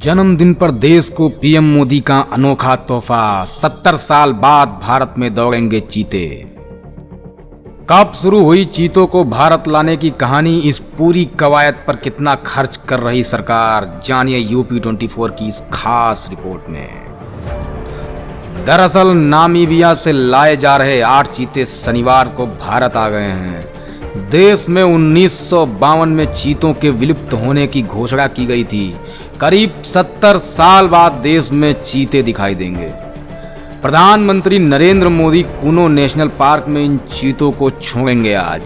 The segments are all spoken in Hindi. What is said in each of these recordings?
जन्मदिन पर देश को पीएम मोदी का अनोखा तोहफा। 70 साल बाद भारत में दौड़ेंगे चीते। कब शुरू हुई चीतों को भारत लाने की कहानी, इस पूरी कवायद पर कितना खर्च कर रही सरकार, जानिए यूपी 24 की इस खास रिपोर्ट में। दरअसल नामीबिया से लाए जा रहे 8 चीते शनिवार को भारत आ गए हैं। देश में 1952 में चीतों के विलुप्त होने की घोषणा की गई थी। करीब 70 साल बाद देश में चीते दिखाई देंगे। प्रधानमंत्री नरेंद्र मोदी कूनो नेशनल पार्क में इन चीतों को छोड़ेंगे आज।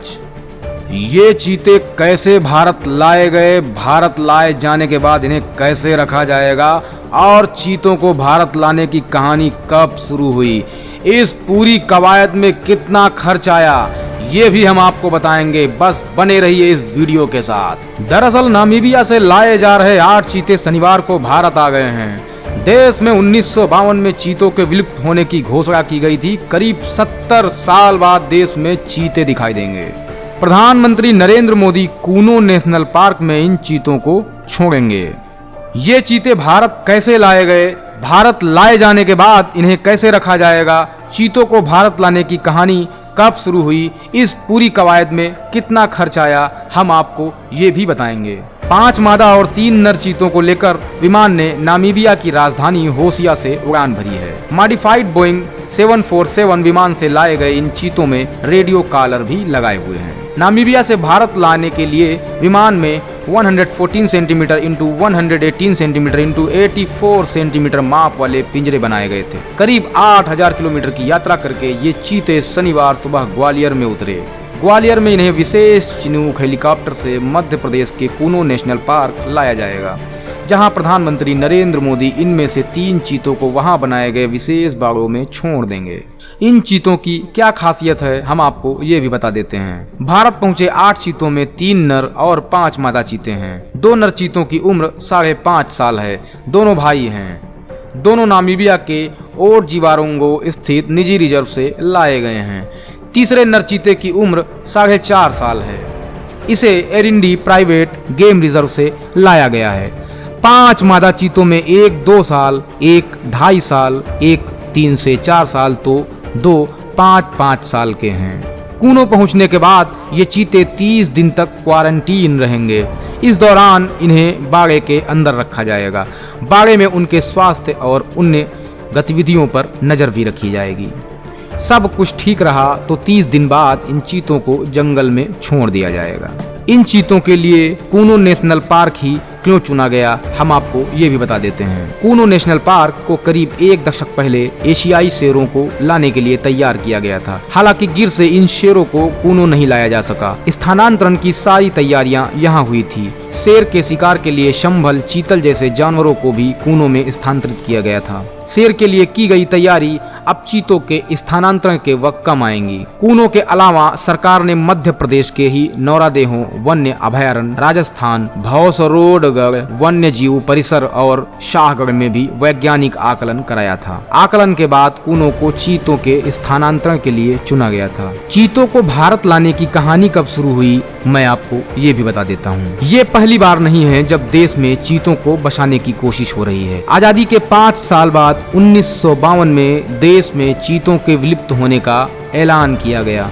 ये चीते कैसे भारत लाए गए, भारत लाए जाने के बाद इन्हें कैसे रखा जाएगा और चीतों को भारत लाने की कहानी कब शुरू हुई, इस पूरी कवायद में कितना खर्च आया, ये भी हम आपको बताएंगे। बस बने रहिए इस वीडियो के साथ। दरअसल नामीबिया से लाए जा रहे 8 चीते शनिवार को भारत आ गए हैं। देश में 1952 में चीतों के विलुप्त होने की घोषणा की गई थी। करीब 70 साल बाद देश में चीते दिखाई देंगे। प्रधानमंत्री नरेंद्र मोदी कूनो नेशनल पार्क में इन चीतों को छोड़ेंगे। ये चीते भारत कैसे लाए गए, भारत लाए जाने के बाद इन्हें कैसे रखा जाएगा, चीतों को भारत लाने की कहानी कब शुरू हुई, इस पूरी कवायद में कितना खर्च आया, हम आपको ये भी बताएंगे। 5 मादा और 3 नर चीतों को लेकर विमान ने नामीबिया की राजधानी होशिया से उड़ान भरी है। मॉडिफाइड बोइंग 747 विमान से लाए गए इन चीतों में रेडियो कॉलर भी लगाए हुए हैं। नामीबिया से भारत लाने के लिए विमान में 114 centimetre into 118 centimetre into 84 centimetre माप वाले पिंजरे बनाए गए थे। करीब 8000 किलोमीटर की यात्रा करके ये चीते शनिवार सुबह ग्वालियर में उतरे। ग्वालियर में इन्हें विशेष चिनूक हेलीकॉप्टर से मध्य प्रदेश के कूनो नेशनल पार्क लाया जाएगा, जहां प्रधानमंत्री नरेंद्र मोदी इनमें से 3 चीतों को वहां बनाए गए विशेष बाड़ों में छोड़ देंगे। इन चीतों की क्या खासियत है, हम आपको ये भी बता देते हैं। भारत पहुंचे 8 चीतों में 3 नर और 5 मादा चीते हैं। 2 नर चीतों की उम्र 5.5 साल है। दोनों भाई हैं। दोनों नामीबिया के ओडजीवारोंगो स्थित निजी रिजर्व से लाए गए हैं। तीसरे नर चीते की उम्र 4.5 साल है। इसे एरिंडी प्राइवेट गेम रिजर्व से लाया गया है। 5 मादा चीतों में एक 2 साल, एक 2.5 साल, एक 3 से 4 साल, तो 2 5-5 साल के हैं। कूनो पहुंचने के बाद ये चीते 30 दिन तक क्वारंटीन रहेंगे। इस दौरान इन्हें बाड़े के अंदर रखा जाएगा। बाड़े में उनके स्वास्थ्य और अन्य गतिविधियों पर नजर भी रखी जाएगी। सब कुछ ठीक रहा तो 30 दिन बाद इन चीतों को जंगल में छोड़ दिया जाएगा। इन चीतों के लिए कूनो नेशनल पार्क ही क्यों चुना गया, हम आपको ये भी बता देते हैं। कूनो नेशनल पार्क को करीब 1 दशक पहले एशियाई शेरों को लाने के लिए तैयार किया गया था। हालांकि गिर से इन शेरों को कूनो नहीं लाया जा सका। स्थानांतरण की सारी तैयारियां यहाँ हुई थी। शेर के शिकार के लिए संभल, चीतल जैसे जानवरों को भी कूनो में स्थानांतरित किया गया था। शेर के लिए की गई तैयारी अब चीतों के स्थानांतरण के वक्त कम आएंगी। कूनो के अलावा सरकार ने मध्य प्रदेश के ही नौरादेहों वन्य अभयारण्य, राजस्थान भौसरोडगढ़ वन्य जीव परिसर और शाहगढ़ में भी वैज्ञानिक आकलन कराया था। आकलन के बाद कूनो को चीतों के स्थानांतरण के लिए चुना गया था। चीतों को भारत लाने की कहानी कब शुरू हुई, मैं आपको ये भी बता देता हूँ। ये पहली बार नहीं है जब देश में चीतों को बसाने की कोशिश हो रही है। आजादी के 5 साल बाद 1952 में देश में चीतों के विलुप्त होने का ऐलान किया गया।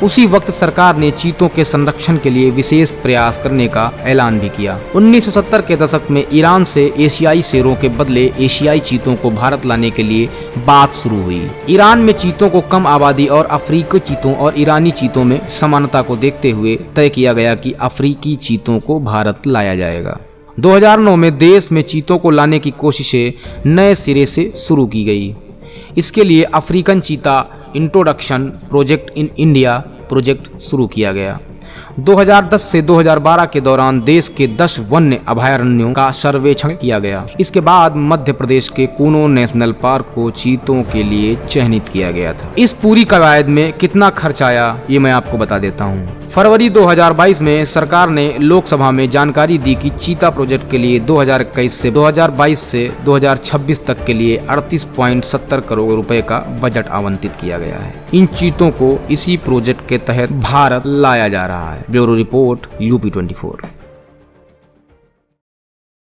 उसी वक्त सरकार ने चीतों के संरक्षण के लिए विशेष प्रयास करने का ऐलान भी किया। 1970 के दशक में ईरान से एशियाई शेरों के बदले एशियाई चीतों को भारत लाने के लिए बात शुरू हुई। ईरान में चीतों को कम आबादी और अफ्रीकी चीतों और ईरानी चीतों में समानता को देखते हुए तय किया गया कि अफ्रीकी चीतों को भारत लाया जाएगा। 2009 में देश में चीतों को लाने की कोशिशें नए सिरे से शुरू की गई। इसके लिए African cheetah introduction project in India project शुरू किया गया। 2010 से 2012 के दौरान देश के 10 वन्य अभयारण्यों का सर्वेक्षण किया गया। इसके बाद मध्य प्रदेश के कूनो नेशनल पार्क को चीतों के लिए चयनित किया गया था। इस पूरी कवायद में कितना खर्च आया, ये मैं आपको बता देता हूँ। फरवरी 2022 में सरकार ने लोकसभा में जानकारी दी कि चीता प्रोजेक्ट के लिए 2021 से 2022 से 2026 तक के लिए 38.70 करोड़ रुपए का बजट आवंटित किया गया है। इन चीतों को इसी प्रोजेक्ट के तहत भारत लाया जा रहा है। Bureau report UP 24।